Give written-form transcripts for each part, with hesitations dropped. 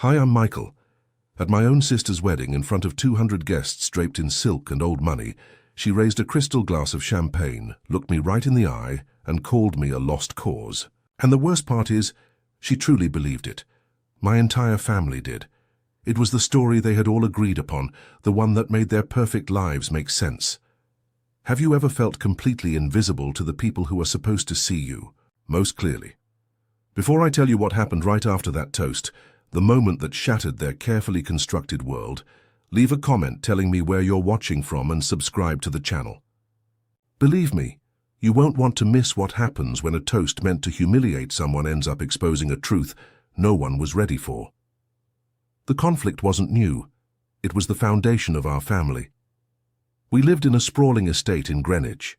Hi, I'm Michael. At my own sister's wedding, in front of 200 guests draped in silk and old money, she raised a crystal glass of champagne, looked me right in the eye, and called me a lost cause. And the worst part is, she truly believed it. My entire family did. It was the story they had all agreed upon, the one that made their perfect lives make sense. Have you ever felt completely invisible to the people who are supposed to see you, most clearly? Before I tell you what happened right after that toast, the moment that shattered their carefully constructed world, leave a comment telling me where you're watching from and subscribe to the channel. Believe me, you won't want to miss what happens when a toast meant to humiliate someone ends up exposing a truth no one was ready for. The conflict wasn't new. It was the foundation of our family. We lived in a sprawling estate in Greenwich,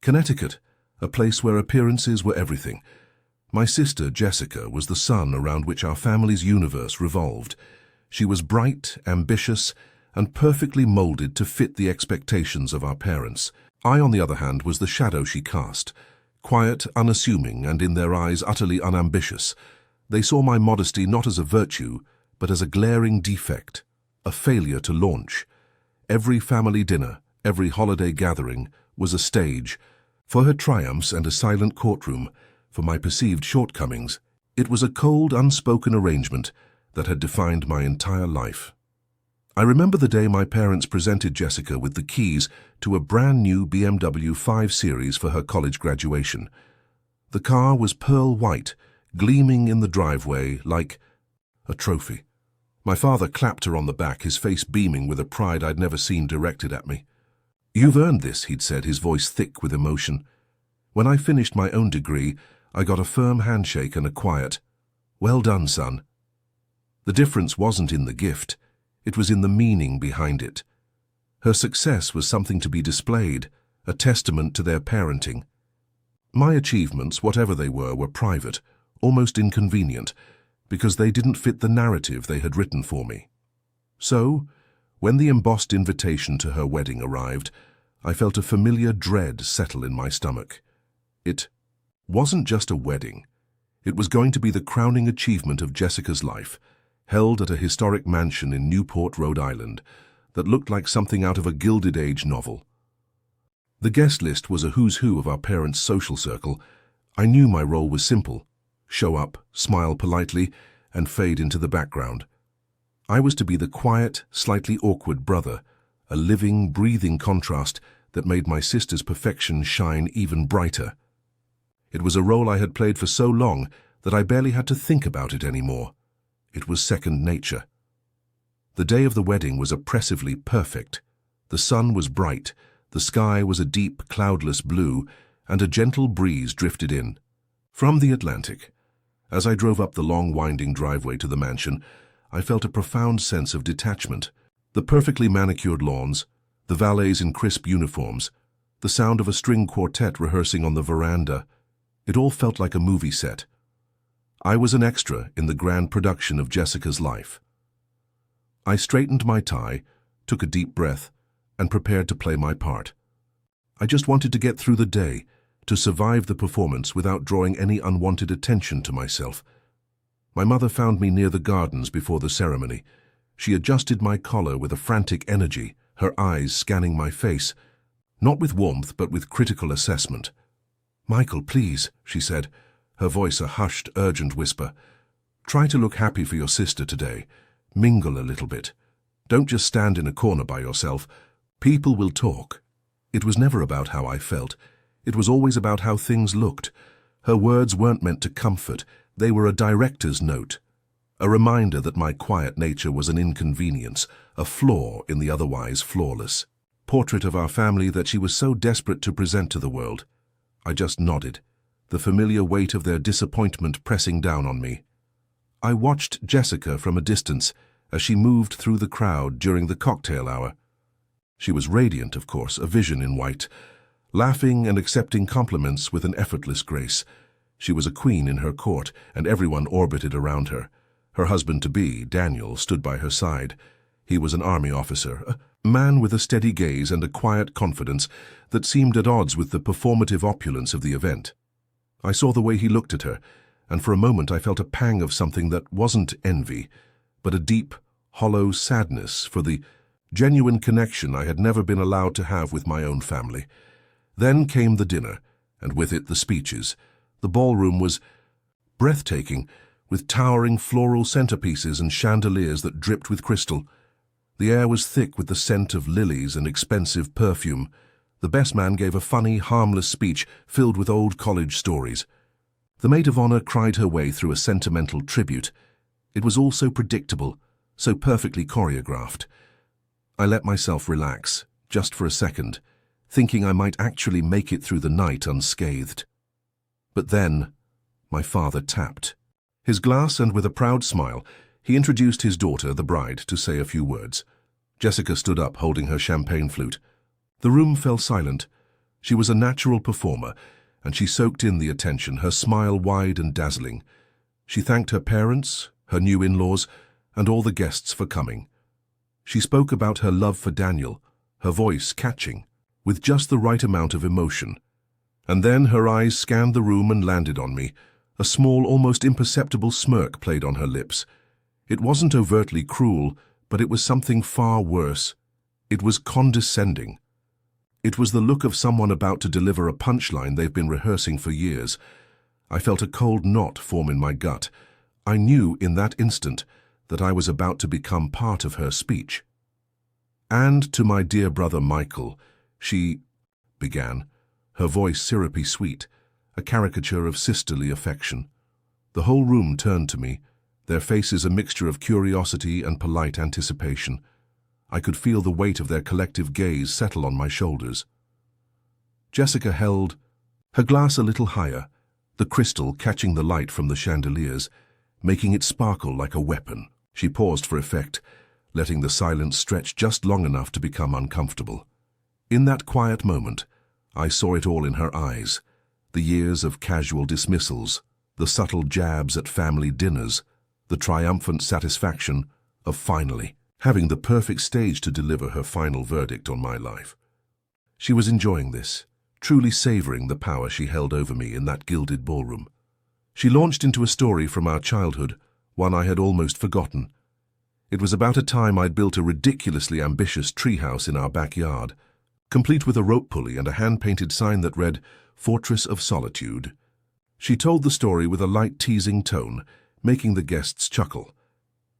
Connecticut, a place where appearances were everything. My sister, Jessica, was the sun around which our family's universe revolved. She was bright, ambitious, and perfectly molded to fit the expectations of our parents. I, on the other hand, was the shadow she cast, quiet, unassuming, and in their eyes utterly unambitious. They saw my modesty not as a virtue, but as a glaring defect, a failure to launch. Every family dinner, every holiday gathering, was a stage. For her triumphs and a silent courtroom, for my perceived shortcomings, it was a cold, unspoken arrangement that had defined my entire life. I remember the day my parents presented Jessica with the keys to a brand new BMW 5 Series for her college graduation. The car was pearl white, gleaming in the driveway like a trophy. My father clapped her on the back, his face beaming with a pride I'd never seen directed at me. "You've earned this," he'd said, his voice thick with emotion. When I finished my own degree, I got a firm handshake and a quiet, "Well done, son." The difference wasn't in the gift, it was in the meaning behind it. Her success was something to be displayed, a testament to their parenting. My achievements, whatever they were private, almost inconvenient, because they didn't fit the narrative they had written for me. So, when the embossed invitation to her wedding arrived, I felt a familiar dread settle in my stomach. It wasn't just a wedding. It was going to be the crowning achievement of Jessica's life, held at a historic mansion in Newport, Rhode Island, that looked like something out of a Gilded Age novel. The guest list was a who's who of our parents' social circle. I knew my role was simple: show up, smile politely, and fade into the background. I was to be the quiet, slightly awkward brother, a living, breathing contrast that made my sister's perfection shine even brighter. It was a role I had played for so long that I barely had to think about it anymore. It was second nature. The day of the wedding was oppressively perfect. The sun was bright, the sky was a deep, cloudless blue, and a gentle breeze drifted in from the Atlantic. As I drove up the long, winding driveway to the mansion, I felt a profound sense of detachment. The perfectly manicured lawns, the valets in crisp uniforms, the sound of a string quartet rehearsing on the veranda, it all felt like a movie set. I was an extra in the grand production of Jessica's life. I straightened my tie, took a deep breath, and prepared to play my part. I just wanted to get through the day, to survive the performance without drawing any unwanted attention to myself. My mother found me near the gardens before the ceremony. She adjusted my collar with a frantic energy, her eyes scanning my face, not with warmth but with critical assessment. "Michael, please," she said, her voice a hushed, urgent whisper. "Try to look happy for your sister today. Mingle a little bit. Don't just stand in a corner by yourself. People will talk." It was never about how I felt. It was always about how things looked. Her words weren't meant to comfort. They were a director's note, a reminder that my quiet nature was an inconvenience, a flaw in the otherwise flawless portrait of our family that she was so desperate to present to the world. I just nodded, the familiar weight of their disappointment pressing down on me. I watched Jessica from a distance as she moved through the crowd during the cocktail hour. She was radiant, of course, a vision in white, laughing and accepting compliments with an effortless grace. She was a queen in her court, and everyone orbited around her. Her husband-to-be, Daniel, stood by her side. He was an army officer, a man with a steady gaze and a quiet confidence that seemed at odds with the performative opulence of the event. I saw the way he looked at her, and for a moment I felt a pang of something that wasn't envy, but a deep, hollow sadness for the genuine connection I had never been allowed to have with my own family. Then came the dinner, and with it the speeches. The ballroom was breathtaking, with towering floral centerpieces and chandeliers that dripped with crystal. The air was thick with the scent of lilies and expensive perfume. The best man gave a funny, harmless speech filled with old college stories. The maid of honor cried her way through a sentimental tribute. It was all so predictable, so perfectly choreographed. I let myself relax, just for a second, thinking I might actually make it through the night unscathed. But then, my father tapped his glass, and with a proud smile, he introduced his daughter, the bride, to say a few words. Jessica stood up, holding her champagne flute. The room fell silent. She was a natural performer, and she soaked in the attention, her smile wide and dazzling. She thanked her parents, her new in-laws, and all the guests for coming. She spoke about her love for Daniel, her voice catching, with just the right amount of emotion. And then her eyes scanned the room and landed on me. A small, almost imperceptible smirk played on her lips. It wasn't overtly cruel, but it was something far worse. It was condescending. It was the look of someone about to deliver a punchline they've been rehearsing for years. I felt a cold knot form in my gut. I knew in that instant that I was about to become part of her speech. "And to my dear brother Michael," she began, her voice syrupy sweet, a caricature of sisterly affection. The whole room turned to me, their faces a mixture of curiosity and polite anticipation. I could feel the weight of their collective gaze settle on my shoulders. Jessica held her glass a little higher, the crystal catching the light from the chandeliers, making it sparkle like a weapon. She paused for effect, letting the silence stretch just long enough to become uncomfortable. In that quiet moment, I saw it all in her eyes. The years of casual dismissals, the subtle jabs at family dinners, the triumphant satisfaction of finally having the perfect stage to deliver her final verdict on my life. She was enjoying this, truly savoring the power she held over me in that gilded ballroom. She launched into a story from our childhood, one I had almost forgotten. It was about a time I'd built a ridiculously ambitious treehouse in our backyard, complete with a rope pulley and a hand-painted sign that read, "Fortress of Solitude." She told the story with a light teasing tone, making the guests chuckle.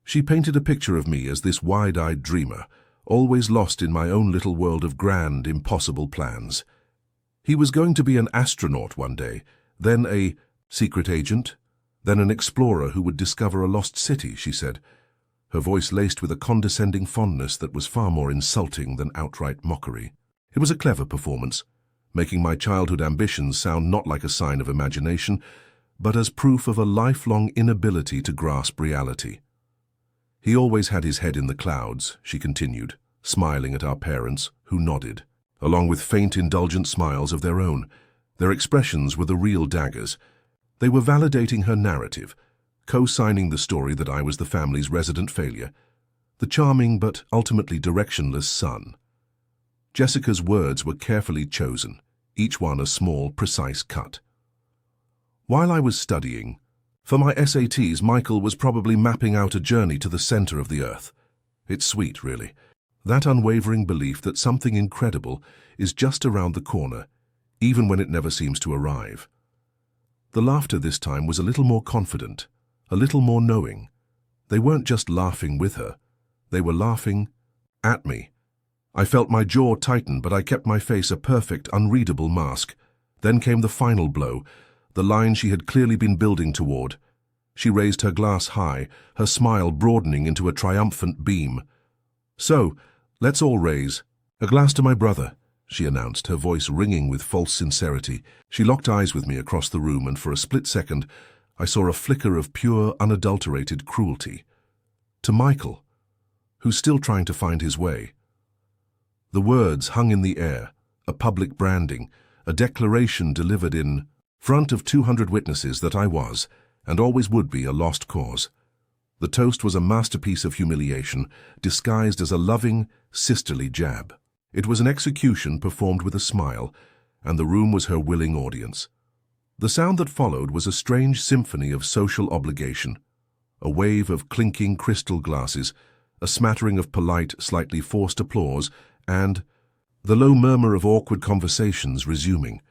She painted a picture of me as this wide-eyed dreamer, always lost in my own little world of grand, impossible plans. He was going to be an astronaut one day, then a secret agent, then an explorer who would discover a lost city, she said, her voice laced with a condescending fondness that was far more insulting than outright mockery. It was a clever performance, making my childhood ambitions sound not like a sign of imagination, but as proof of a lifelong inability to grasp reality. He always had his head in the clouds, she continued, smiling at our parents, who nodded, along with faint, indulgent smiles of their own. Their expressions were the real daggers. They were validating her narrative, co-signing the story that I was the family's resident failure, the charming but ultimately directionless son. Jessica's words were carefully chosen, each one a small, precise cut. While I was studying, for my SATs, Michael was probably mapping out a journey to the center of the earth. It's sweet, really. That unwavering belief that something incredible is just around the corner, even when it never seems to arrive. The laughter this time was a little more confident, a little more knowing. They weren't just laughing with her. They were laughing at me. I felt my jaw tighten, but I kept my face a perfect, unreadable mask. Then came the final blow, the line she had clearly been building toward. She raised her glass high, her smile broadening into a triumphant beam. "So, let's all raise a glass to my brother," she announced, her voice ringing with false sincerity. She locked eyes with me across the room, and for a split second, I saw a flicker of pure, unadulterated cruelty. To Michael, who's still trying to find his way. The words hung in the air, a public branding, a declaration delivered in front of 200 witnesses that I was, and always would be, a lost cause. The toast was a masterpiece of humiliation, disguised as a loving, sisterly jab. It was an execution performed with a smile, and the room was her willing audience. The sound that followed was a strange symphony of social obligation. a wave of clinking crystal glasses, a smattering of polite, slightly forced applause, and the low murmur of awkward conversations resuming.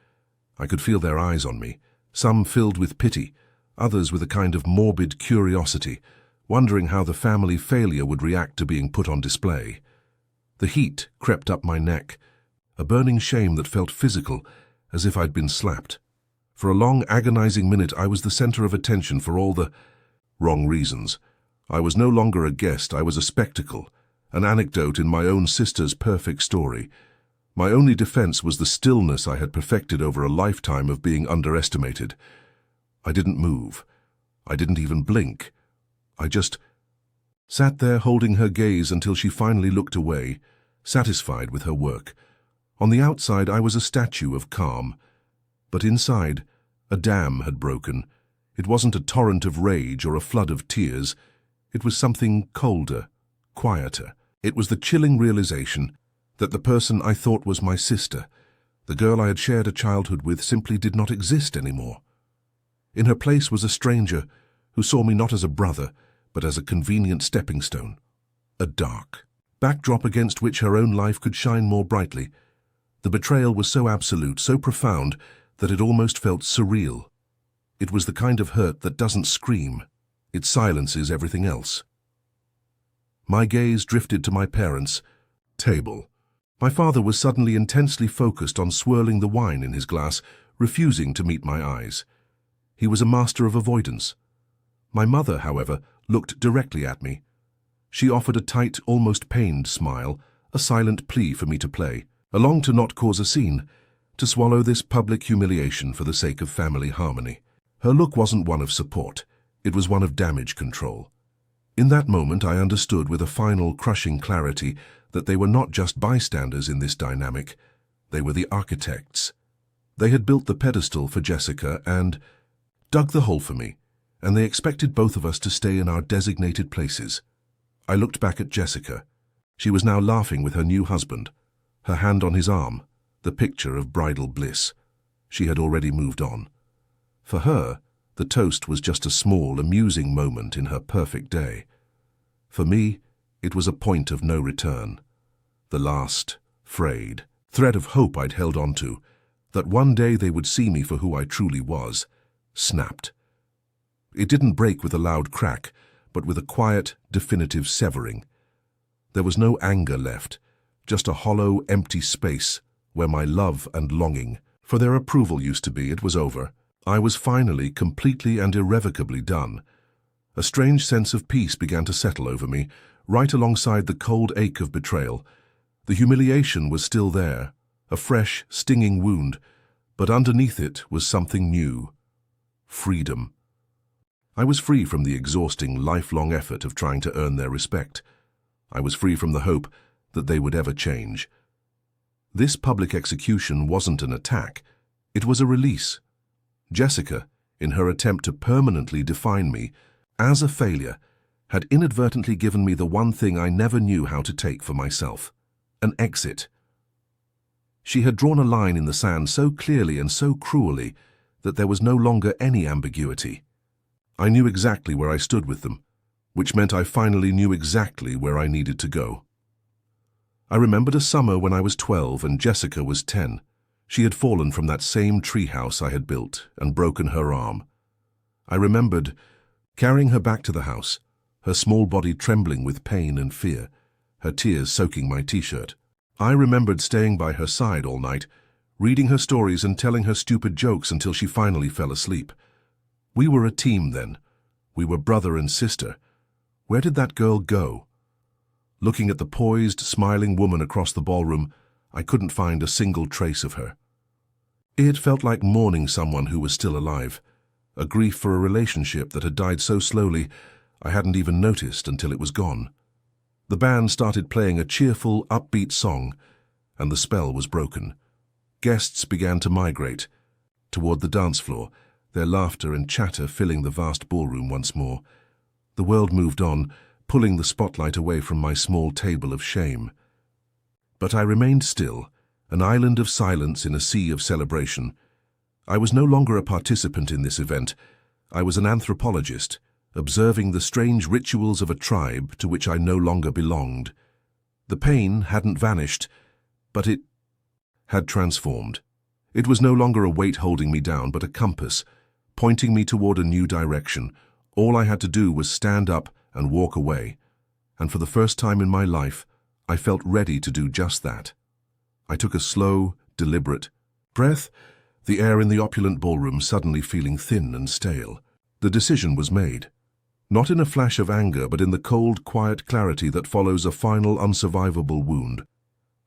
I could feel their eyes on me, some filled with pity, others with a kind of morbid curiosity, wondering how the family failure would react to being put on display. The heat crept up my neck, a burning shame that felt physical, as if I'd been slapped. For a long, agonizing minute, I was the center of attention for all the wrong reasons. I was no longer a guest, I was a spectacle, an anecdote in my own sister's perfect story. My only defense was the stillness I had perfected over a lifetime of being underestimated. I didn't move. I didn't even blink. I just sat there holding her gaze until she finally looked away, satisfied with her work. On the outside, I was a statue of calm. But inside, a dam had broken. It wasn't a torrent of rage or a flood of tears. It was something colder, quieter. It was the chilling realization that the person I thought was my sister, the girl I had shared a childhood with, simply did not exist anymore. In her place was a stranger who saw me not as a brother, but as a convenient stepping stone, a dark backdrop against which her own life could shine more brightly. The betrayal was so absolute, so profound, that it almost felt surreal. It was the kind of hurt that doesn't scream. It silences everything else. My gaze drifted to my parents' table. My father was suddenly intensely focused on swirling the wine in his glass, refusing to meet my eyes. He was a master of avoidance. My mother, however, looked directly at me. She offered a tight, almost pained smile, a silent plea for me to play, along to not cause a scene, to swallow this public humiliation for the sake of family harmony. Her look wasn't one of support. It was one of damage control. In that moment, I understood with a final, crushing clarity that they were not just bystanders in this dynamic. They were the architects. They had built the pedestal for Jessica and dug the hole for me, and they expected both of us to stay in our designated places. I looked back at Jessica. She was now laughing with her new husband, her hand on his arm, the picture of bridal bliss. She had already moved on. For her, the toast was just a small, amusing moment in her perfect day. For me, it was a point of no return. The last, frayed thread of hope I'd held on to, that one day they would see me for who I truly was, snapped. It didn't break with a loud crack, but with a quiet, definitive severing. There was no anger left, just a hollow, empty space where my love and longing for their approval used to be. It was over. I was finally, completely and irrevocably done. A strange sense of peace began to settle over me, right alongside the cold ache of betrayal. The humiliation was still there, a fresh, stinging wound, but underneath it was something new. Freedom. I was free from the exhausting, lifelong effort of trying to earn their respect. I was free from the hope that they would ever change. This public execution wasn't an attack. It was a release. Jessica, in her attempt to permanently define me as a failure, had inadvertently given me the one thing I never knew how to take for myself: an exit. She had drawn a line in the sand so clearly and so cruelly that there was no longer any ambiguity. I knew exactly where I stood with them, which meant I finally knew exactly where I needed to go. I remembered a summer when I was 12 and Jessica was 10. She had fallen from that same treehouse I had built and broken her arm. I remembered carrying her back to the house, her small body trembling with pain and fear, her tears soaking my t-shirt. I remembered staying by her side all night, reading her stories and telling her stupid jokes until she finally fell asleep. We were a team then. We were brother and sister. Where did that girl go? Looking at the poised, smiling woman across the ballroom, I couldn't find a single trace of her. It felt like mourning someone who was still alive, a grief for a relationship that had died so slowly I hadn't even noticed until it was gone. The band started playing a cheerful, upbeat song, and the spell was broken. Guests began to migrate toward the dance floor, their laughter and chatter filling the vast ballroom once more. The world moved on, pulling the spotlight away from my small table of shame. But I remained still, an island of silence in a sea of celebration. I was no longer a participant in this event. I was an anthropologist, observing the strange rituals of a tribe to which I no longer belonged. The pain hadn't vanished, but it had transformed. It was no longer a weight holding me down, but a compass, pointing me toward a new direction. All I had to do was stand up and walk away, and for the first time in my life, I felt ready to do just that. I took a slow, deliberate breath, the air in the opulent ballroom suddenly feeling thin and stale. The decision was made. Not in a flash of anger, but in the cold, quiet clarity that follows a final, unsurvivable wound.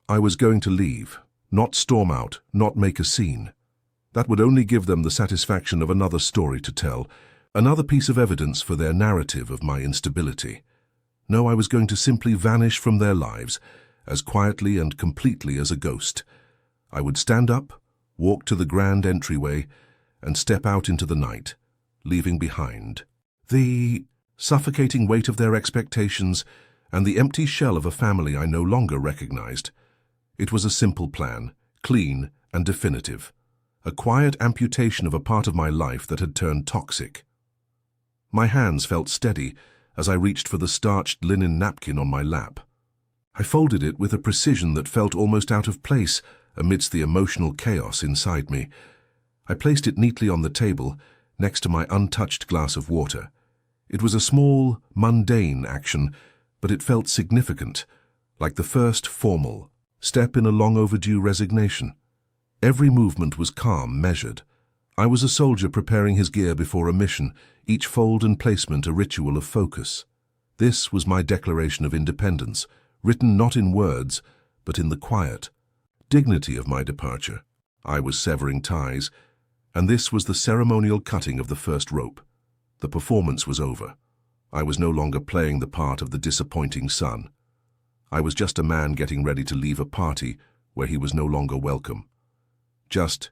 I was going to leave, not storm out, not make a scene. That would only give them the satisfaction of another story to tell, another piece of evidence for their narrative of my instability. No, I was going to simply vanish from their lives, as quietly and completely as a ghost. I would stand up, walk to the grand entryway, and step out into the night, leaving behind the suffocating weight of their expectations and the empty shell of a family I no longer recognized. It was a simple plan, clean and definitive. A quiet amputation of a part of my life that had turned toxic. My hands felt steady as I reached for the starched linen napkin on my lap. I folded it with a precision that felt almost out of place amidst the emotional chaos inside me. I placed it neatly on the table, next to my untouched glass of water. It was a small, mundane action, but it felt significant, like the first formal step in a long-overdue resignation. Every movement was calm, measured. I was a soldier preparing his gear before a mission, each fold and placement a ritual of focus. This was my declaration of independence, written not in words, but in the quiet dignity of my departure. I was severing ties, and this was the ceremonial cutting of the first rope. The performance was over. I was no longer playing the part of the disappointing son. I was just a man getting ready to leave a party where he was no longer welcome. Just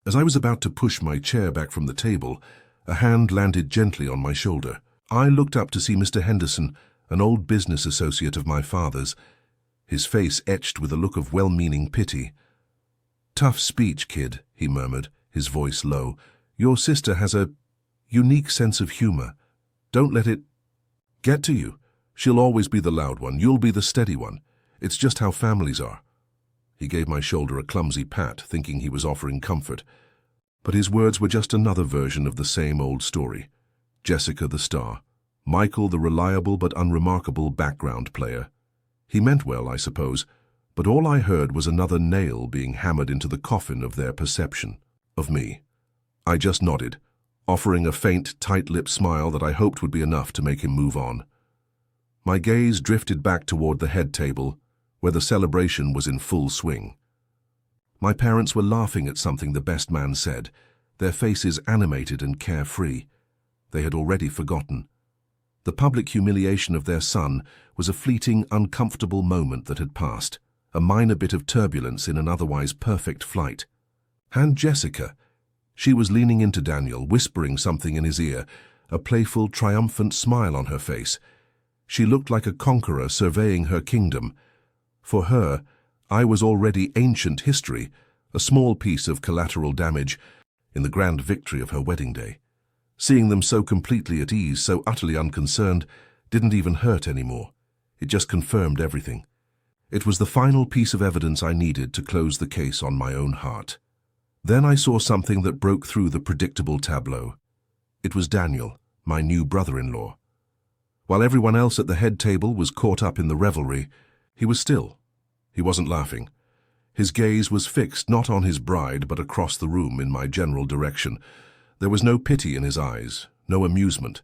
as I was about to push my chair back from the table, a hand landed gently on my shoulder. I looked up to see Mr. Henderson, an old business associate of my father's, his face etched with a look of well-meaning pity. "Tough speech, kid," he murmured, his voice low. "Your sister has a unique sense of humor. Don't let it get to you. She'll always be the loud one. You'll be the steady one. It's just how families are." He gave my shoulder a clumsy pat, thinking he was offering comfort. But his words were just another version of the same old story. Jessica the star. Michael the reliable but unremarkable background player. He meant well, I suppose, but all I heard was another nail being hammered into the coffin of their perception of me. I just nodded, offering a faint, tight-lipped smile that I hoped would be enough to make him move on. My gaze drifted back toward the head table, where the celebration was in full swing. My parents were laughing at something the best man said, their faces animated and carefree. They had already forgotten. The public humiliation of their son was a fleeting, uncomfortable moment that had passed, a minor bit of turbulence in an otherwise perfect flight. And Jessica. She was leaning into Daniel, whispering something in his ear, a playful, triumphant smile on her face. She looked like a conqueror surveying her kingdom. For her, I was already ancient history, a small piece of collateral damage in the grand victory of her wedding day. Seeing them so completely at ease, so utterly unconcerned, didn't even hurt anymore. It just confirmed everything. It was the final piece of evidence I needed to close the case on my own heart. Then I saw something that broke through the predictable tableau. It was Daniel, my new brother-in-law. While everyone else at the head table was caught up in the revelry, he was still. He wasn't laughing. His gaze was fixed not on his bride but across the room in my general direction. There was no pity in his eyes, no amusement.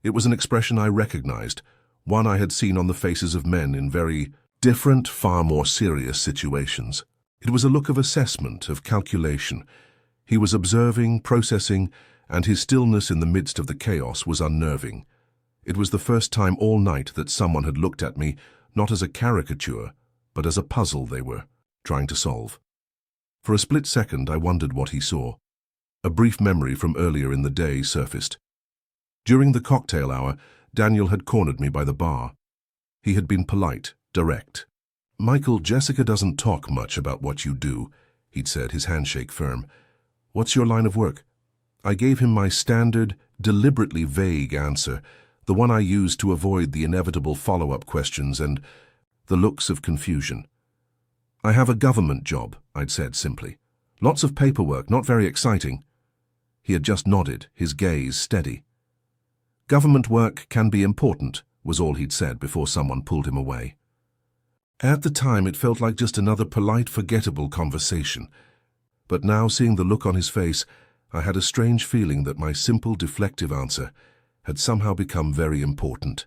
It was an expression I recognized, one I had seen on the faces of men in very different, far more serious situations. It was a look of assessment, of calculation. He was observing, processing, and his stillness in the midst of the chaos was unnerving. It was the first time all night that someone had looked at me not as a caricature, but as a puzzle they were trying to solve. For a split second I wondered what he saw. A brief memory from earlier in the day surfaced. During the cocktail hour, Daniel had cornered me by the bar. He had been polite, direct. "Michael, Jessica doesn't talk much about what you do," he'd said, his handshake firm. "What's your line of work?" I gave him my standard, deliberately vague answer, the one I used to avoid the inevitable follow-up questions and the looks of confusion. "I have a government job," I'd said simply. "Lots of paperwork, not very exciting." He had just nodded, his gaze steady. "Government work can be important," was all he'd said before someone pulled him away. At the time, it felt like just another polite, forgettable conversation. But now, seeing the look on his face, I had a strange feeling that my simple, deflective answer had somehow become very important.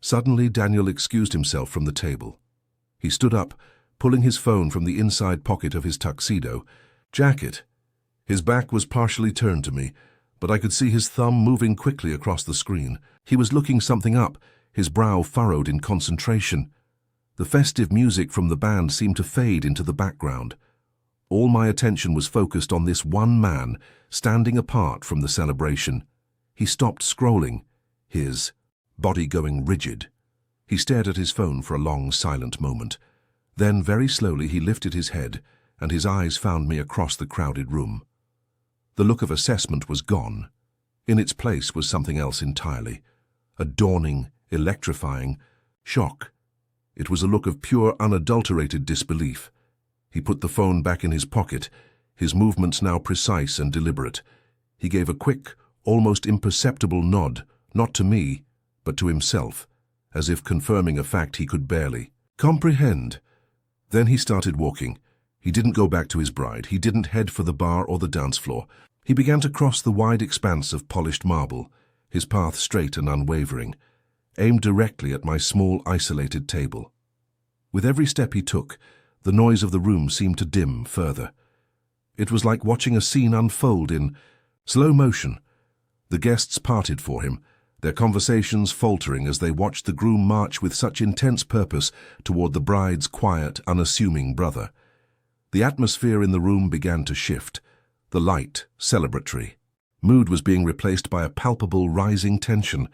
Suddenly, Daniel excused himself from the table. He stood up, pulling his phone from the inside pocket of his tuxedo jacket. His back was partially turned to me, but I could see his thumb moving quickly across the screen. He was looking something up, his brow furrowed in concentration. The festive music from the band seemed to fade into the background. All my attention was focused on this one man, standing apart from the celebration. He stopped scrolling, his body going rigid. He stared at his phone for a long, silent moment. Then, very slowly, he lifted his head, and his eyes found me across the crowded room. The look of assessment was gone. In its place was something else entirely. A dawning, electrifying shock. It was a look of pure, unadulterated disbelief. He put the phone back in his pocket, his movements now precise and deliberate. He gave a quick, almost imperceptible nod, not to me, but to himself, as if confirming a fact he could barely comprehend. Then he started walking. He didn't go back to his bride. He didn't head for the bar or the dance floor. He began to cross the wide expanse of polished marble, his path straight and unwavering, aimed directly at my small, isolated table. With every step he took, the noise of the room seemed to dim further. It was like watching a scene unfold in slow motion. The guests parted for him, their conversations faltering as they watched the groom march with such intense purpose toward the bride's quiet, unassuming brother. The atmosphere in the room began to shift, the light celebratory. Mood was being replaced by a palpable rising tension.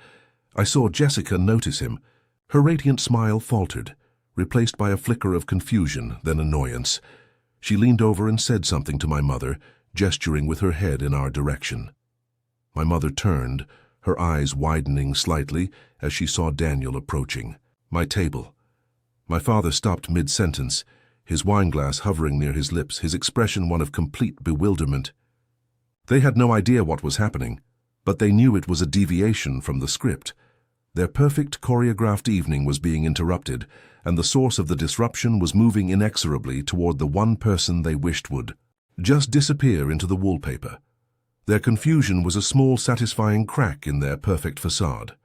I saw Jessica notice him. Her radiant smile faltered, replaced by a flicker of confusion, then annoyance. She leaned over and said something to my mother, gesturing with her head in our direction. My mother turned, her eyes widening slightly as she saw Daniel approaching. My table. My father stopped mid-sentence, his wineglass hovering near his lips, his expression one of complete bewilderment. They had no idea what was happening, but they knew it was a deviation from the script. Their perfect choreographed evening was being interrupted, and the source of the disruption was moving inexorably toward the one person they wished would just disappear into the wallpaper. Their confusion was a small, satisfying crack in their perfect facade.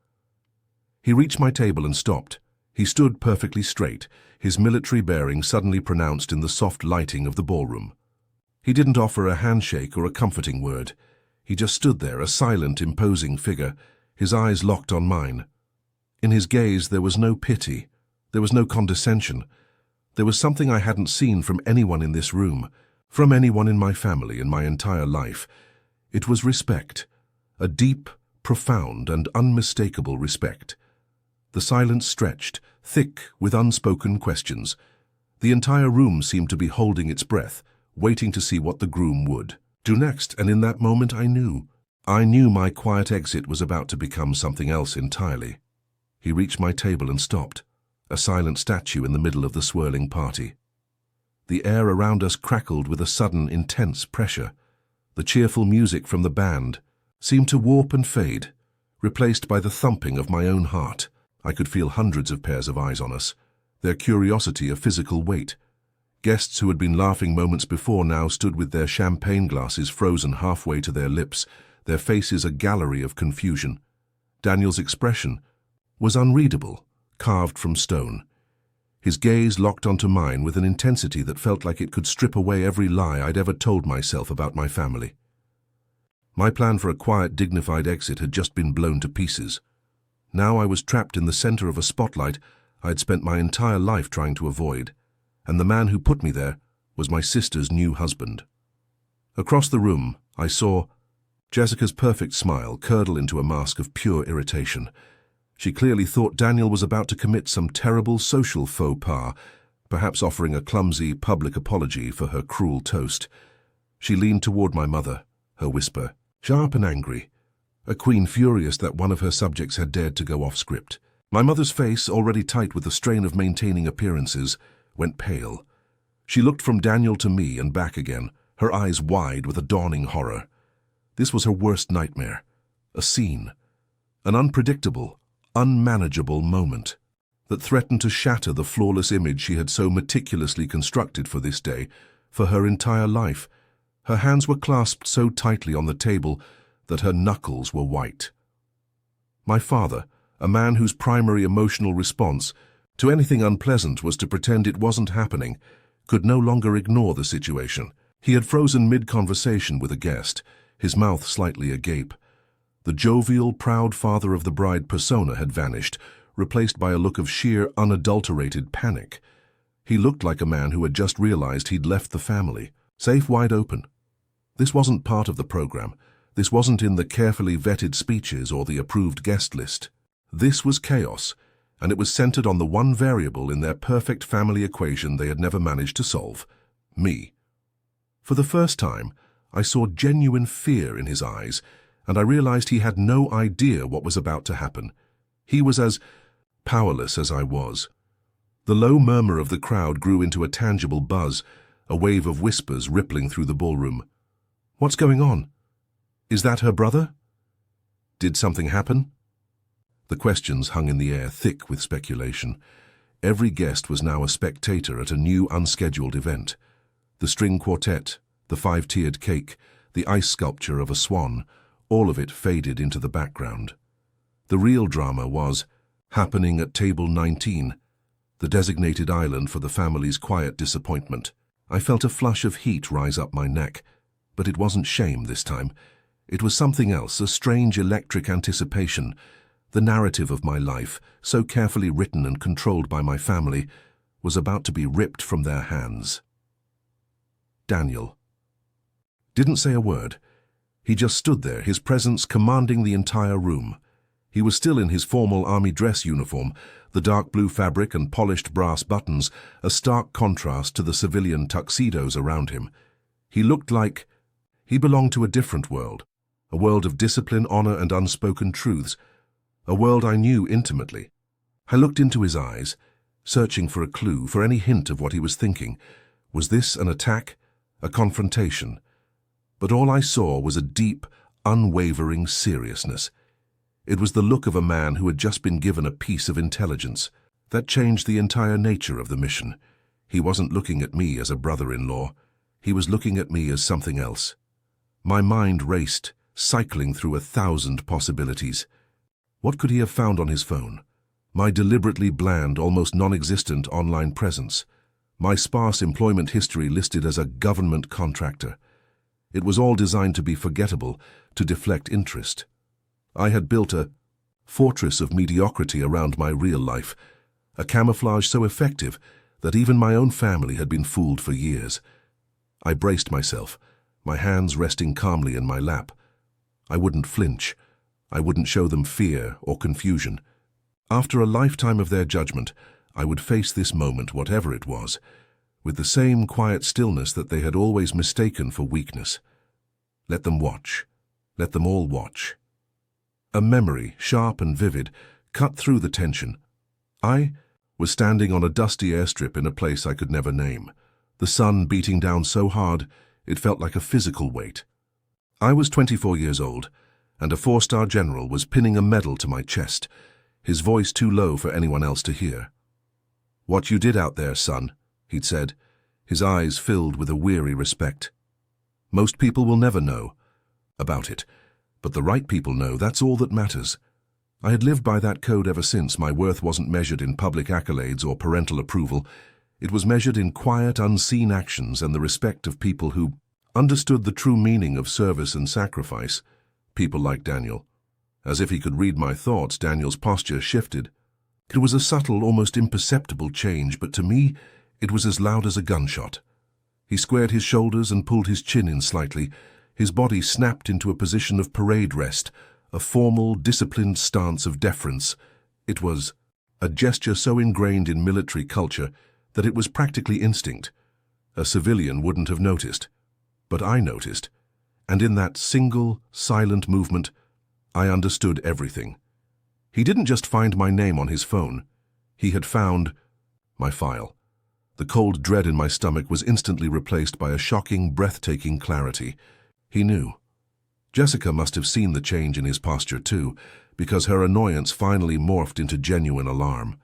He reached my table and stopped. He stood perfectly straight, his military bearing suddenly pronounced in the soft lighting of the ballroom. He didn't offer a handshake or a comforting word. He just stood there, a silent, imposing figure, his eyes locked on mine. In his gaze there was no pity, there was no condescension. There was something I hadn't seen from anyone in this room, from anyone in my family in my entire life. It was respect, a deep, profound, and unmistakable respect. The silence stretched, thick with unspoken questions. The entire room seemed to be holding its breath, waiting to see what the groom would do next, and in that moment I knew my quiet exit was about to become something else entirely. He reached my table and stopped, a silent statue in the middle of the swirling party. The air around us crackled with a sudden, intense pressure. The cheerful music from the band seemed to warp and fade, replaced by the thumping of my own heart. I could feel hundreds of pairs of eyes on us, their curiosity a physical weight. Guests who had been laughing moments before now stood with their champagne glasses frozen halfway to their lips, their faces a gallery of confusion. Daniel's expression was unreadable, carved from stone. His gaze locked onto mine with an intensity that felt like it could strip away every lie I'd ever told myself about my family. My plan for a quiet, dignified exit had just been blown to pieces. Now I was trapped in the center of a spotlight I'd spent my entire life trying to avoid, and the man who put me there was my sister's new husband. Across the room, I saw Jessica's perfect smile curdle into a mask of pure irritation. She clearly thought Daniel was about to commit some terrible social faux pas, perhaps offering a clumsy public apology for her cruel toast. She leaned toward my mother, her whisper sharp and angry. a queen furious that one of her subjects had dared to go off script. My mother's face, already tight with the strain of maintaining appearances, went pale. She looked from Daniel to me and back again, her eyes wide with a dawning horror. This was her worst nightmare. A scene. An unpredictable, unmanageable moment that threatened to shatter the flawless image she had so meticulously constructed for this day, for her entire life. Her hands were clasped so tightly on the table that her knuckles were white. My father, a man whose primary emotional response to anything unpleasant was to pretend it wasn't happening, could no longer ignore the situation. He had frozen mid-conversation with a guest, his mouth slightly agape. The jovial, proud father of the bride persona had vanished, replaced by a look of sheer, unadulterated panic. He looked like a man who had just realized he'd left the family, safe wide open. This wasn't part of the program. This wasn't in the carefully vetted speeches or the approved guest list. This was chaos, and it was centered on the one variable in their perfect family equation they had never managed to solve: me. For the first time, I saw genuine fear in his eyes, and I realized he had no idea what was about to happen. He was as powerless as I was. The low murmur of the crowd grew into a tangible buzz, a wave of whispers rippling through the ballroom. "What's going on? Is that her brother? Did something happen?" The questions hung in the air, thick with speculation. Every guest was now a spectator at a new, unscheduled event. The string quartet, the five-tiered cake, the ice sculpture of a swan, all of it faded into the background. The real drama was happening at table 19, the designated island for the family's quiet disappointment. I felt a flush of heat rise up my neck, but it wasn't shame this time. It was something else, a strange electric anticipation. The narrative of my life, so carefully written and controlled by my family, was about to be ripped from their hands. Daniel didn't say a word. He just stood there, his presence commanding the entire room. He was still in his formal army dress uniform, the dark blue fabric and polished brass buttons, a stark contrast to the civilian tuxedos around him. He looked like he belonged to a different world, a world of discipline, honor, and unspoken truths, a world I knew intimately. I looked into his eyes, searching for a clue, for any hint of what he was thinking. Was this an attack, a confrontation? But all I saw was a deep, unwavering seriousness. It was the look of a man who had just been given a piece of intelligence that changed the entire nature of the mission. He wasn't looking at me as a brother-in-law. He was looking at me as something else. My mind raced, cycling through 1,000 possibilities. What could he have found on his phone? My deliberately bland, almost non-existent online presence. My sparse employment history listed as a government contractor. It was all designed to be forgettable, to deflect interest. I had built a fortress of mediocrity around my real life, a camouflage so effective that even my own family had been fooled for years. I braced myself, my hands resting calmly in my lap. I wouldn't flinch. I wouldn't show them fear or confusion. After a lifetime of their judgment, I would face this moment, whatever it was, with the same quiet stillness that they had always mistaken for weakness. Let them watch. Let them all watch. A memory, sharp and vivid, cut through the tension. I was standing on a dusty airstrip in a place I could never name, the sun beating down so hard it felt like a physical weight. I was 24 years old, and a 4-star general was pinning a medal to my chest, his voice too low for anyone else to hear. "What you did out there, son," he'd said, his eyes filled with a weary respect. "Most people will never know about it, but the right people know. That's all that matters." I had lived by that code ever since. My worth wasn't measured in public accolades or parental approval. It was measured in quiet, unseen actions and the respect of people who understood the true meaning of service and sacrifice. People like Daniel. As if he could read my thoughts, Daniel's posture shifted. It was a subtle, almost imperceptible change, but to me, it was as loud as a gunshot. He squared his shoulders and pulled his chin in slightly. His body snapped into a position of parade rest, a formal, disciplined stance of deference. It was a gesture so ingrained in military culture that it was practically instinct. A civilian wouldn't have noticed. But I noticed, and in that single, silent movement, I understood everything. He didn't just find my name on his phone. He had found my file. The cold dread in my stomach was instantly replaced by a shocking, breathtaking clarity. He knew. Jessica must have seen the change in his posture too, because her annoyance finally morphed into genuine alarm.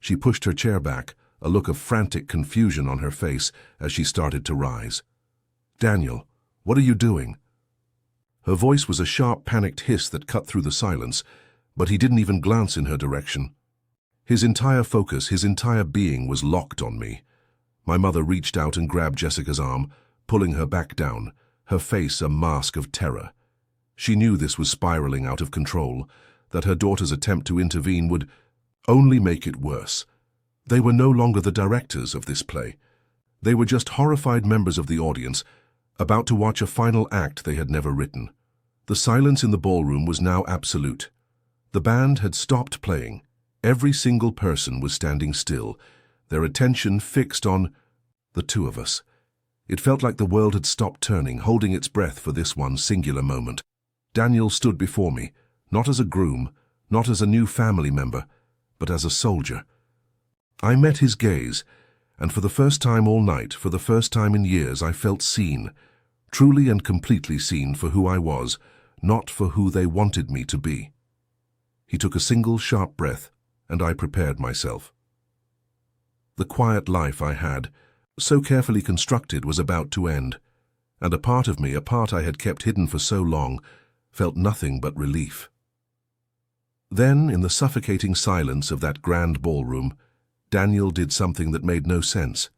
She pushed her chair back, a look of frantic confusion on her face as she started to rise. "Daniel, what are you doing?" Her voice was a sharp, panicked hiss that cut through the silence, but he didn't even glance in her direction. His entire focus, his entire being was locked on me. My mother reached out and grabbed Jessica's arm, pulling her back down, her face a mask of terror. She knew this was spiraling out of control, that her daughter's attempt to intervene would only make it worse. They were no longer the directors of this play. They were just horrified members of the audience, about to watch a final act they had never written. The silence in the ballroom was now absolute. The band had stopped playing. Every single person was standing still, their attention fixed on the two of us. It felt like the world had stopped turning, holding its breath for this one singular moment. Daniel stood before me, not as a groom, not as a new family member, but as a soldier. I met his gaze, and for the first time all night, for the first time in years, I felt seen, truly and completely seen for who I was, not for who they wanted me to be. He took a single sharp breath, and I prepared myself. The quiet life I had, so carefully constructed, was about to end, and a part of me, a part I had kept hidden for so long, felt nothing but relief. Then, in the suffocating silence of that grand ballroom, Daniel did something that made no sense.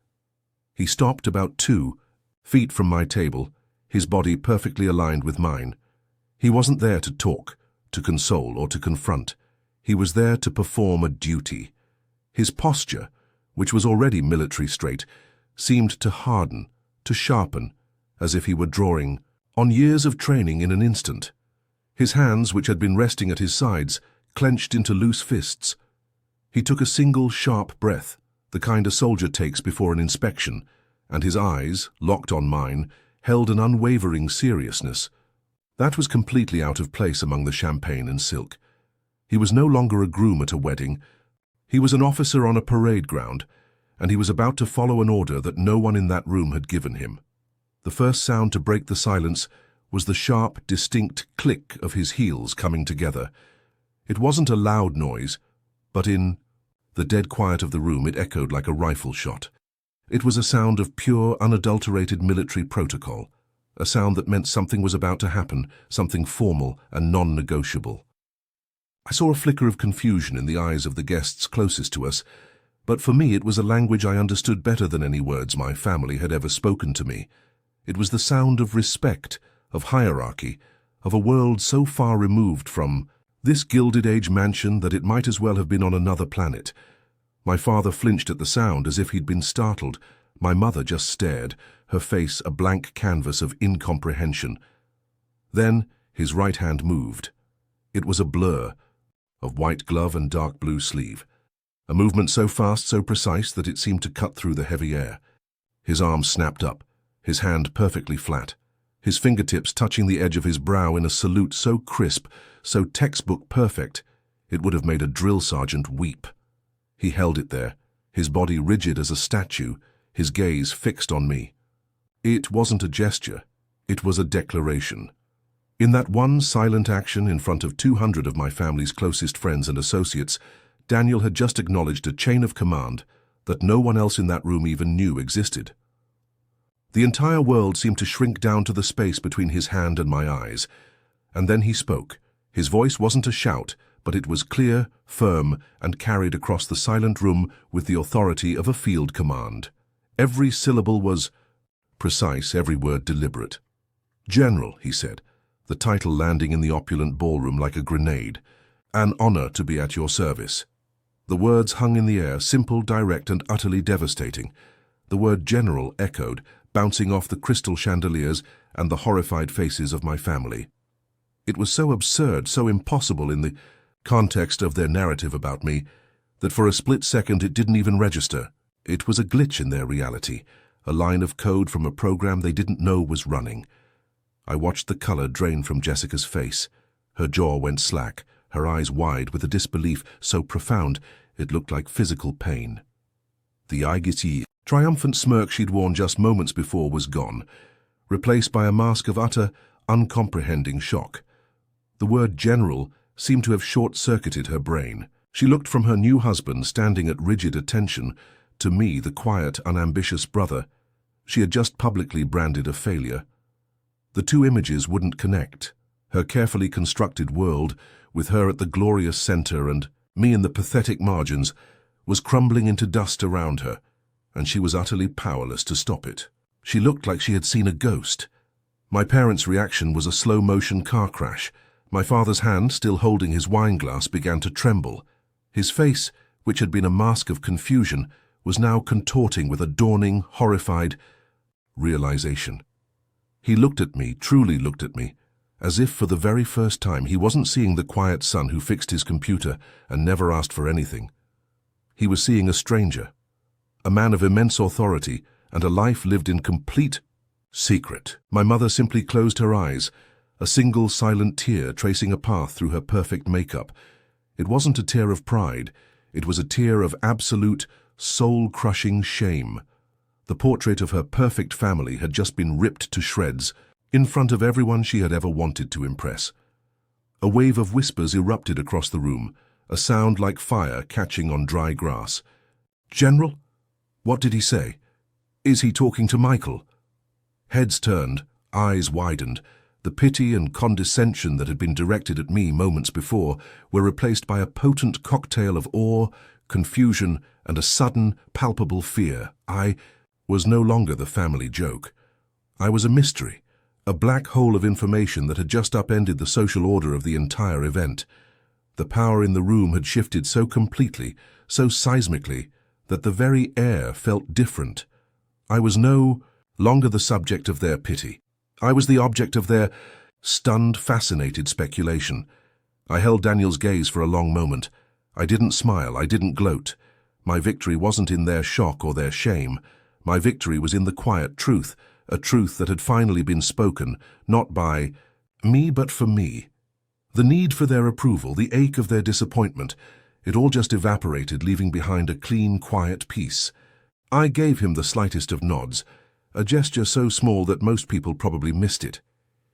He stopped about 2 feet from my table, his body perfectly aligned with mine. He wasn't there to talk, to console, or to confront. He was there to perform a duty. His posture, which was already military straight, seemed to harden, to sharpen, as if he were drawing on years of training in an instant. His hands, which had been resting at his sides, clenched into loose fists. He took a single sharp breath, the kind a soldier takes before an inspection, and his eyes, locked on mine, held an unwavering seriousness. That was completely out of place among the champagne and silk. He was no longer a groom at a wedding. He was an officer on a parade ground, and he was about to follow an order that no one in that room had given him. The first sound to break the silence was the sharp, distinct click of his heels coming together. It wasn't a loud noise, but in the dead quiet of the room it echoed like a rifle shot. It was a sound of pure, unadulterated military protocol, a sound that meant something was about to happen, something formal and non-negotiable. I saw a flicker of confusion in the eyes of the guests closest to us, but for me it was a language I understood better than any words my family had ever spoken to me. It was the sound of respect, of hierarchy, of a world so far removed from this Gilded Age mansion that it might as well have been on another planet. My father flinched at the sound as if he'd been startled. My mother just stared, her face a blank canvas of incomprehension. Then his right hand moved. It was a blur of white glove and dark blue sleeve, a movement so fast, so precise that it seemed to cut through the heavy air. His arm snapped up, his hand perfectly flat, his fingertips touching the edge of his brow in a salute so crisp, so textbook perfect, it would have made a drill sergeant weep. He held it there, his body rigid as a statue, his gaze fixed on me. It wasn't a gesture, it was a declaration. In that one silent action in front of 200 of my family's closest friends and associates, Daniel had just acknowledged a chain of command that no one else in that room even knew existed. The entire world seemed to shrink down to the space between his hand and my eyes. And then he spoke. His voice wasn't a shout, but it was clear, firm, and carried across the silent room with the authority of a field command. Every syllable was precise, every word deliberate. "General," he said, the title landing in the opulent ballroom like a grenade. "An honor to be at your service." The words hung in the air, simple, direct, and utterly devastating. The word general echoed, bouncing off the crystal chandeliers and the horrified faces of my family. It was so absurd, so impossible in the context of their narrative about me, that for a split second it didn't even register. It was a glitch in their reality, a line of code from a program they didn't know was running. I watched the color drain from Jessica's face. Her jaw went slack, her eyes wide with a disbelief so profound it looked like physical pain. The Aigisi, triumphant smirk she'd worn just moments before was gone, replaced by a mask of utter, uncomprehending shock. The word general seemed to have short-circuited her brain. She looked from her new husband standing at rigid attention to me, the quiet, unambitious brother she had just publicly branded a failure. The two images wouldn't connect. Her carefully constructed world, with her at the glorious center and me in the pathetic margins, was crumbling into dust around her, and she was utterly powerless to stop it. She looked like she had seen a ghost. My parents' reaction was a slow-motion car crash. My father's hand, still holding his wine glass, began to tremble. His face, which had been a mask of confusion, was now contorting with a dawning, horrified realization. He looked at me, truly looked at me, as if for the very first time he wasn't seeing the quiet son who fixed his computer and never asked for anything. He was seeing a stranger, a man of immense authority and a life lived in complete secret. My mother simply closed her eyes, a single silent tear tracing a path through her perfect makeup. It wasn't a tear of pride, it was a tear of absolute, soul-crushing shame. The portrait of her perfect family had just been ripped to shreds, in front of everyone she had ever wanted to impress. A wave of whispers erupted across the room, a sound like fire catching on dry grass. "General? What did he say? Is he talking to Michael?" Heads turned, eyes widened. The pity and condescension that had been directed at me moments before were replaced by a potent cocktail of awe, confusion, and a sudden, palpable fear. I was no longer the family joke. I was a mystery, a black hole of information that had just upended the social order of the entire event. The power in the room had shifted so completely, so seismically, that the very air felt different. I was no longer the subject of their pity. I was the object of their stunned, fascinated speculation. I held Daniel's gaze for a long moment. I didn't smile, I didn't gloat. My victory wasn't in their shock or their shame. My victory was in the quiet truth, a truth that had finally been spoken, not by me but for me. The need for their approval, the ache of their disappointment, it all just evaporated, leaving behind a clean, quiet peace. I gave him the slightest of nods, a gesture so small that most people probably missed it.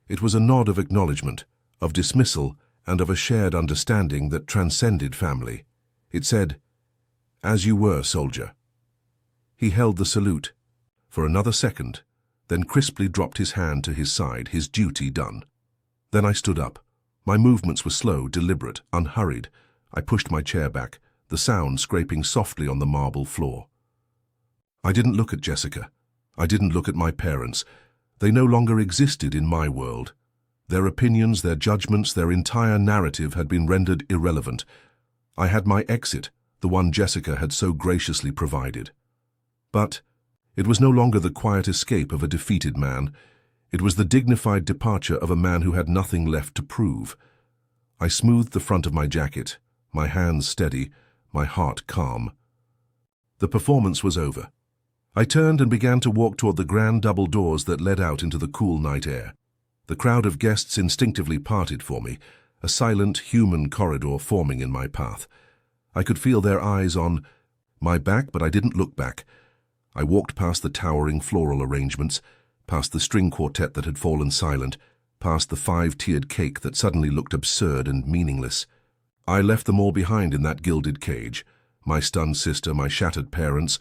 It was a nod of acknowledgement, of dismissal, and of a shared understanding that transcended family. It said, "As you were, soldier." He held the salute for another second, then crisply dropped his hand to his side, his duty done. Then I stood up. My movements were slow, deliberate, unhurried. I pushed my chair back, the sound scraping softly on the marble floor. I didn't look at Jessica. I didn't look at my parents. They no longer existed in my world. Their opinions, their judgments, their entire narrative had been rendered irrelevant. I had my exit, the one Jessica had so graciously provided. But it was no longer the quiet escape of a defeated man. It was the dignified departure of a man who had nothing left to prove. I smoothed the front of my jacket, my hands steady, my heart calm. The performance was over. I turned and began to walk toward the grand double doors that led out into the cool night air. The crowd of guests instinctively parted for me, a silent, human corridor forming in my path. I could feel their eyes on my back, but I didn't look back. I walked past the towering floral arrangements, past the string quartet that had fallen silent, past the 5-tiered cake that suddenly looked absurd and meaningless. I left them all behind in that gilded cage, my stunned sister, my shattered parents,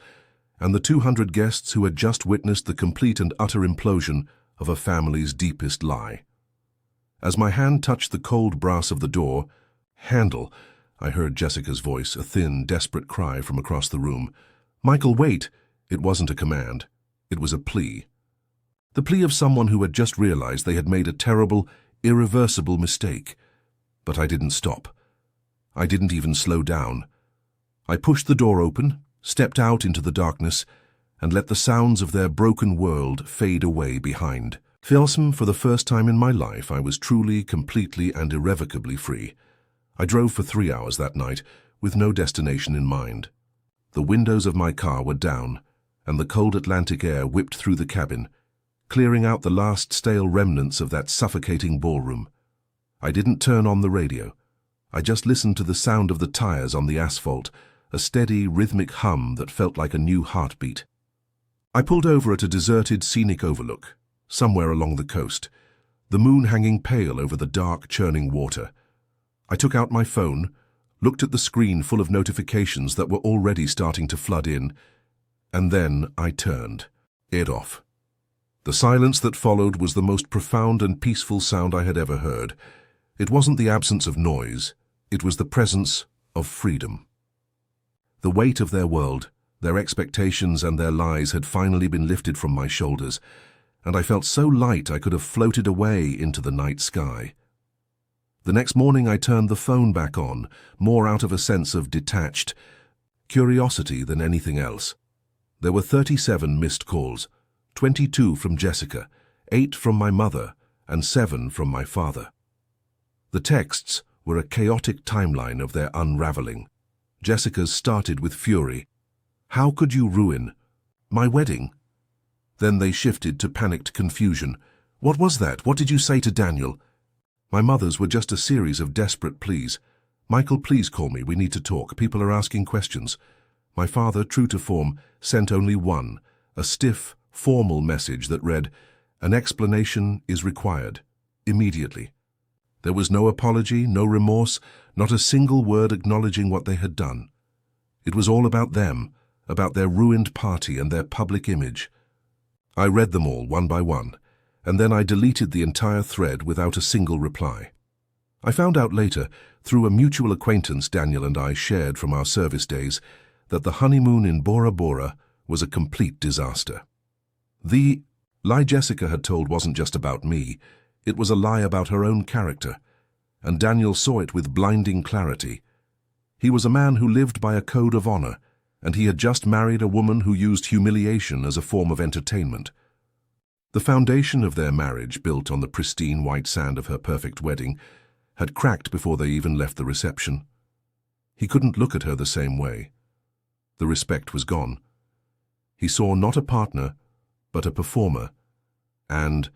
and the 200 guests who had just witnessed the complete and utter implosion of a family's deepest lie. As my hand touched the cold brass of the door handle, I heard Jessica's voice, a thin, desperate cry from across the room. "Michael, wait!" It wasn't a command. It was a plea. The plea of someone who had just realized they had made a terrible, irreversible mistake. But I didn't stop. I didn't even slow down. I pushed the door open, stepped out into the darkness, and let the sounds of their broken world fade away behind. Fiancé, for the first time in my life, I was truly, completely, and irrevocably free. I drove for 3 hours that night, with no destination in mind. The windows of my car were down, and the cold Atlantic air whipped through the cabin, clearing out the last stale remnants of that suffocating ballroom. I didn't turn on the radio. I just listened to the sound of the tires on the asphalt, a steady, rhythmic hum that felt like a new heartbeat. I pulled over at a deserted, scenic overlook, somewhere along the coast, the moon hanging pale over the dark, churning water. I took out my phone, looked at the screen full of notifications that were already starting to flood in, and then I turned it off. The silence that followed was the most profound and peaceful sound I had ever heard. It wasn't the absence of noise, it was the presence of freedom. The weight of their world, their expectations and their lies had finally been lifted from my shoulders, and I felt so light I could have floated away into the night sky. The next morning I turned the phone back on, more out of a sense of detached curiosity than anything else. There were 37 missed calls, 22 from Jessica, 8 from my mother, and 7 from my father. The texts were a chaotic timeline of their unraveling. Jessica's started with fury. "How could you ruin my wedding?" Then they shifted to panicked confusion. "What was that? What did you say to Daniel?" My mother's were just a series of desperate pleas. "Michael, please call me. We need to talk. People are asking questions." My father, true to form, sent only one, a stiff, formal message that read, "An explanation is required, immediately." There was no apology, no remorse, not a single word acknowledging what they had done. It was all about them, about their ruined party and their public image. I read them all one by one, and then I deleted the entire thread without a single reply. I found out later, through a mutual acquaintance Daniel and I shared from our service days, that the honeymoon in Bora Bora was a complete disaster. The lie Jessica had told wasn't just about me, it was a lie about her own character, and Daniel saw it with blinding clarity. He was a man who lived by a code of honor, and he had just married a woman who used humiliation as a form of entertainment. The foundation of their marriage, built on the pristine white sand of her perfect wedding, had cracked before they even left the reception. He couldn't look at her the same way. The respect was gone. He saw not a partner, but a performer, and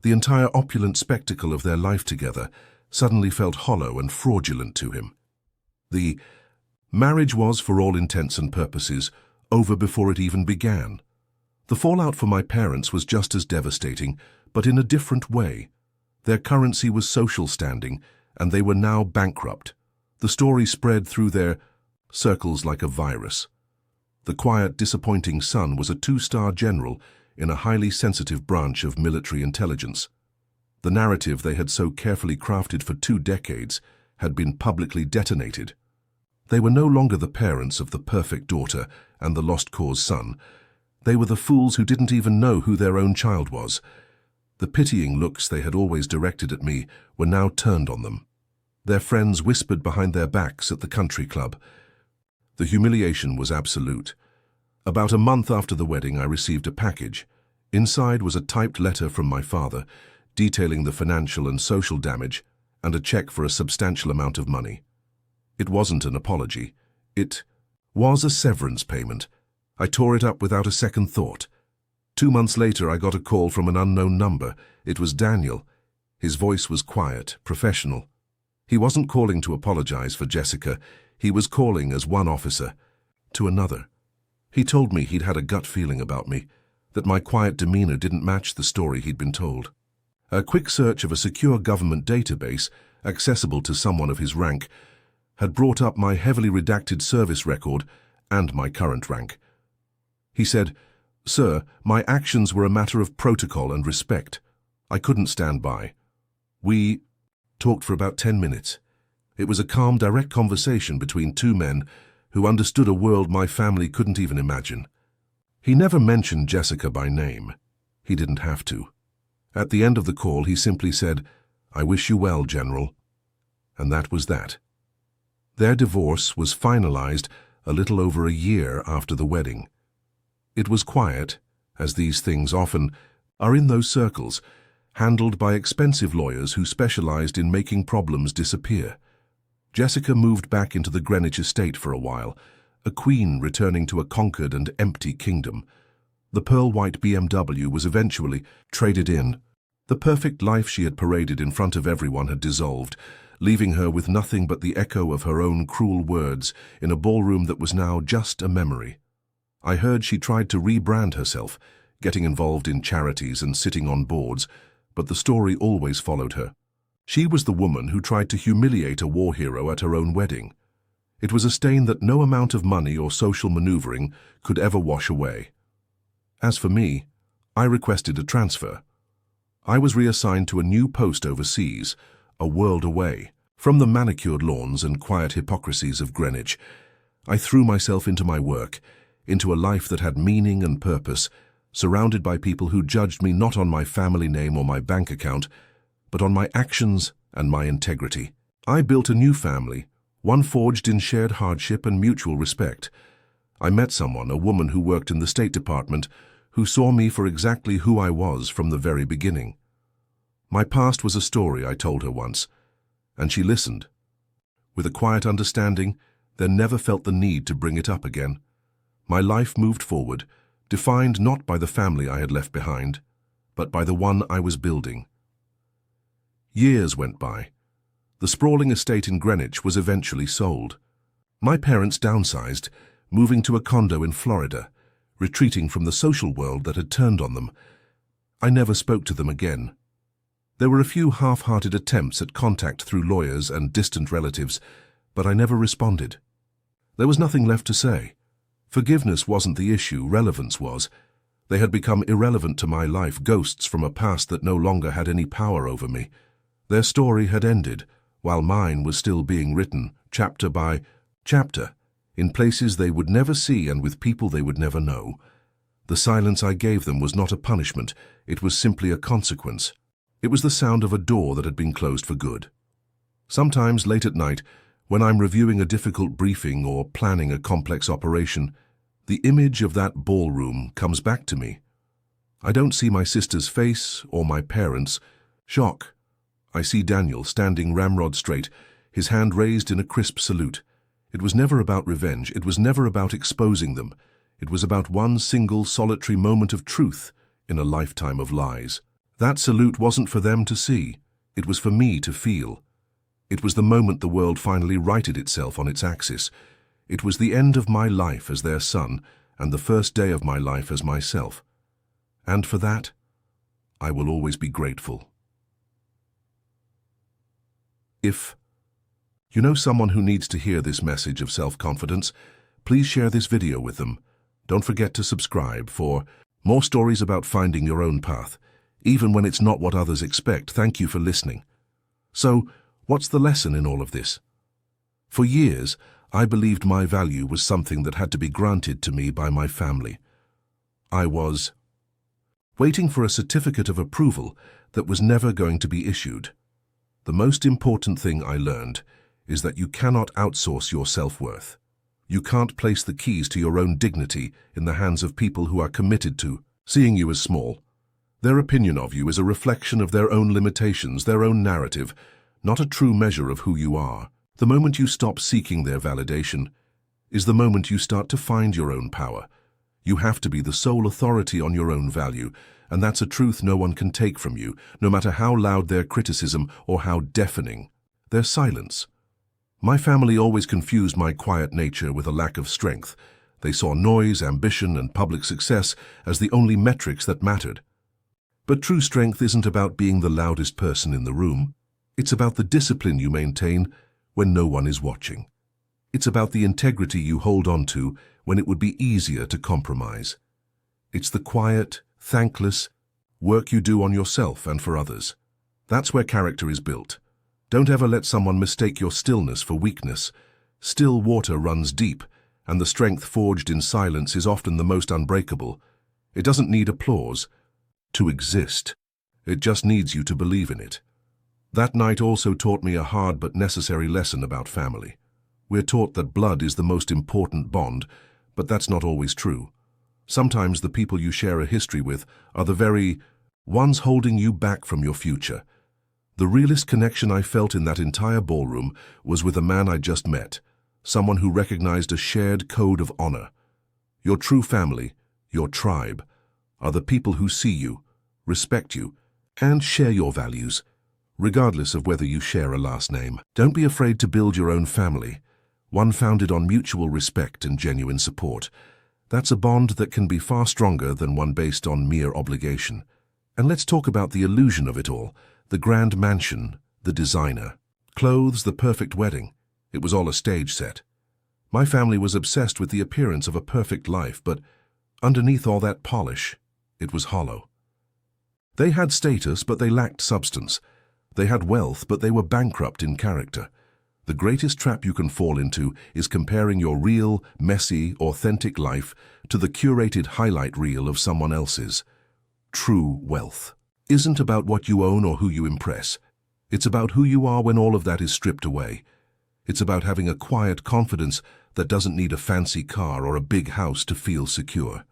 the entire opulent spectacle of their life together suddenly felt hollow and fraudulent to him. The marriage was, for all intents and purposes, over before it even began. The fallout for my parents was just as devastating, but in a different way. Their currency was social standing, and they were now bankrupt. The story spread through their circles like a virus. The quiet, disappointing son was a 2-star general in a highly sensitive branch of military intelligence. The narrative they had so carefully crafted for 2 decades had been publicly detonated. They were no longer the parents of the perfect daughter and the lost cause son. They were the fools who didn't even know who their own child was. The pitying looks they had always directed at me were now turned on them. Their friends whispered behind their backs at the country club. The humiliation was absolute. About a month after the wedding, I received a package. Inside was a typed letter from my father, detailing the financial and social damage, and a check for a substantial amount of money. It wasn't an apology. It was a severance payment. I tore it up without a second thought. 2 months later, I got a call from an unknown number. It was Daniel. His voice was quiet, professional. He wasn't calling to apologize for Jessica. He was calling as one officer to another. He told me he'd had a gut feeling about me, that my quiet demeanor didn't match the story he'd been told. A quick search of a secure government database, accessible to someone of his rank, had brought up my heavily redacted service record and my current rank. He said, "Sir, my actions were a matter of protocol and respect. I couldn't stand by." We talked for about 10 minutes. It was a calm, direct conversation between 2 men who understood a world my family couldn't even imagine. He never mentioned Jessica by name. He didn't have to. At the end of the call, he simply said, "I wish you well, General." And that was that. Their divorce was finalized a little over a year after the wedding. It was quiet, as these things often are in those circles, handled by expensive lawyers who specialized in making problems disappear. Jessica moved back into the Greenwich estate for a while, a queen returning to a conquered and empty kingdom. The pearl-white BMW was eventually traded in The perfect life she had paraded in front of everyone had dissolved, leaving her with nothing but the echo of her own cruel words in a ballroom that was now just a memory. I heard she tried to rebrand herself, getting involved in charities and sitting on boards, but the story always followed her. She was the woman who tried to humiliate a war hero at her own wedding. It was a stain that no amount of money or social maneuvering could ever wash away. As for me, I requested a transfer. I was reassigned to a new post overseas, a world away. From the manicured lawns and quiet hypocrisies of Greenwich, I threw myself into my work, into a life that had meaning and purpose, surrounded by people who judged me not on my family name or my bank account, but on my actions and my integrity. I built a new family, one forged in shared hardship and mutual respect. I met someone, a woman who worked in the State Department, who saw me for exactly who I was from the very beginning. My past was a story, I told her once, and she listened. With a quiet understanding, then never felt the need to bring it up again. My life moved forward, defined not by the family I had left behind, but by the one I was building. Years went by. The sprawling estate in Greenwich was eventually sold. My parents downsized, moving to a condo in Florida, retreating from the social world that had turned on them. I never spoke to them again. There were a few half-hearted attempts at contact through lawyers and distant relatives, but I never responded. There was nothing left to say. Forgiveness wasn't the issue, relevance was. They had become irrelevant to my life, ghosts from a past that no longer had any power over me. Their story had ended, while mine was still being written, chapter by chapter, in places they would never see and with people they would never know. The silence I gave them was not a punishment, it was simply a consequence. It was the sound of a door that had been closed for good. Sometimes late at night, when I'm reviewing a difficult briefing or planning a complex operation, the image of that ballroom comes back to me. I don't see my sister's face or my parents' shock. I see Daniel standing ramrod straight, his hand raised in a crisp salute. It was never about revenge, it was never about exposing them. It was about one single solitary moment of truth in a lifetime of lies. That salute wasn't for them to see, it was for me to feel. It was the moment the world finally righted itself on its axis. It was the end of my life as their son and the first day of my life as myself. And for that, I will always be grateful. If you know someone who needs to hear this message of self-confidence, please share this video with them. Don't forget to subscribe for more stories about finding your own path, even when it's not what others expect. Thank you for listening. So, what's the lesson in all of this? For years, I believed my value was something that had to be granted to me by my family. I was waiting for a certificate of approval that was never going to be issued. The most important thing I learned is that you cannot outsource your self-worth. You can't place the keys to your own dignity in the hands of people who are committed to seeing you as small. Their opinion of you is a reflection of their own limitations, their own narrative, not a true measure of who you are. The moment you stop seeking their validation is the moment you start to find your own power. You have to be the sole authority on your own value, and that's a truth no one can take from you, no matter how loud their criticism or how deafening their silence. My family always confused my quiet nature with a lack of strength. They saw noise, ambition, and public success as the only metrics that mattered. But true strength isn't about being the loudest person in the room. It's about the discipline you maintain when no one is watching. It's about the integrity you hold on to when it would be easier to compromise. It's the quiet, thankless work you do on yourself and for others. That's where character is built. Don't ever let someone mistake your stillness for weakness. Still water runs deep, and the strength forged in silence is often the most unbreakable. It doesn't need applause to exist. It just needs you to believe in it. That night also taught me a hard but necessary lesson about family. We're taught that blood is the most important bond, but that's not always true. Sometimes the people you share a history with are the very ones holding you back from your future. The realest connection I felt in that entire ballroom was with a man I just met, someone who recognized a shared code of honor. Your true family, your tribe, are the people who see you, respect you, And share your values, regardless of whether you share a last name. Don't be afraid to build your own family, one founded on mutual respect and genuine support. That's a bond that can be far stronger than one based on mere obligation. And let's talk about the illusion of it all, the grand mansion, the designer, clothes, the perfect wedding. It was all a stage set. My family was obsessed with the appearance of a perfect life, but underneath all that polish, it was hollow. They had status, but they lacked substance. They had wealth, but they were bankrupt in character. The greatest trap you can fall into is comparing your real, messy, authentic life to the curated highlight reel of someone else's. True wealth isn't about what you own or who you impress. It's about who you are when all of that is stripped away. It's about having a quiet confidence that doesn't need a fancy car or a big house to feel secure.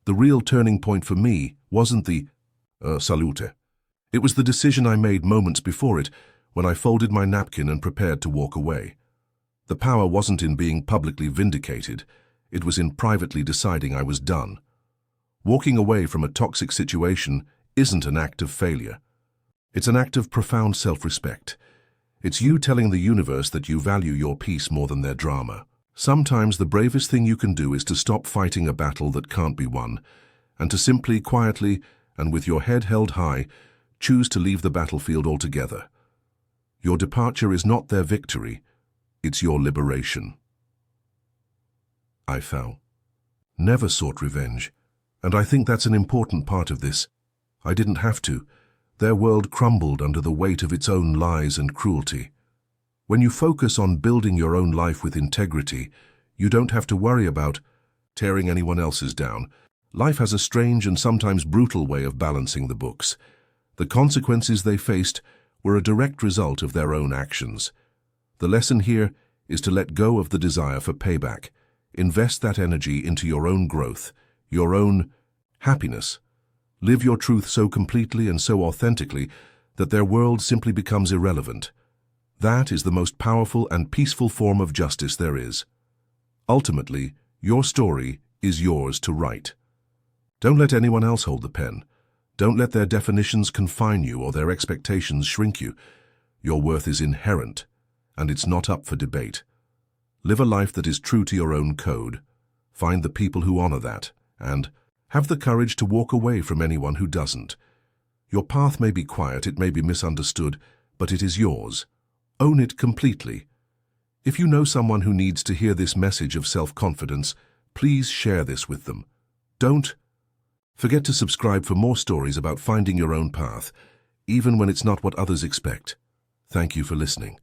The real turning point for me wasn't the salute. It was the decision I made moments before it, when I folded my napkin and prepared to walk away. The power wasn't in being publicly vindicated. It was in privately deciding I was done. Walking away from a toxic situation isn't an act of failure. It's an act of profound self-respect. It's you telling the universe that you value your peace more than their drama. Sometimes the bravest thing you can do is to stop fighting a battle that can't be won, and to simply, quietly, and with your head held high, choose to leave the battlefield altogether. Your departure is not their victory, it's your liberation. I fell. Never sought revenge, and I think that's an important part of this. I didn't have to. Their world crumbled under the weight of its own lies and cruelty. When you focus on building your own life with integrity, you don't have to worry about tearing anyone else's down. Life has a strange and sometimes brutal way of balancing the books. The consequences they faced were a direct result of their own actions. The lesson here is to let go of the desire for payback. Invest that energy into your own growth, your own happiness. Live your truth so completely and so authentically that their world simply becomes irrelevant. That is the most powerful and peaceful form of justice there is. Ultimately, your story is yours to write. Don't let anyone else hold the pen. Don't let their definitions confine you or their expectations shrink you. Your worth is inherent, and it's not up for debate. Live a life that is true to your own code. Find the people who honor that, and have the courage to walk away from anyone who doesn't. Your path may be quiet, it may be misunderstood, but it is yours. Own it completely. If you know someone who needs to hear this message of self-confidence, please share this with them. Don't forget to subscribe for more stories about finding your own path, even when it's not what others expect. Thank you for listening.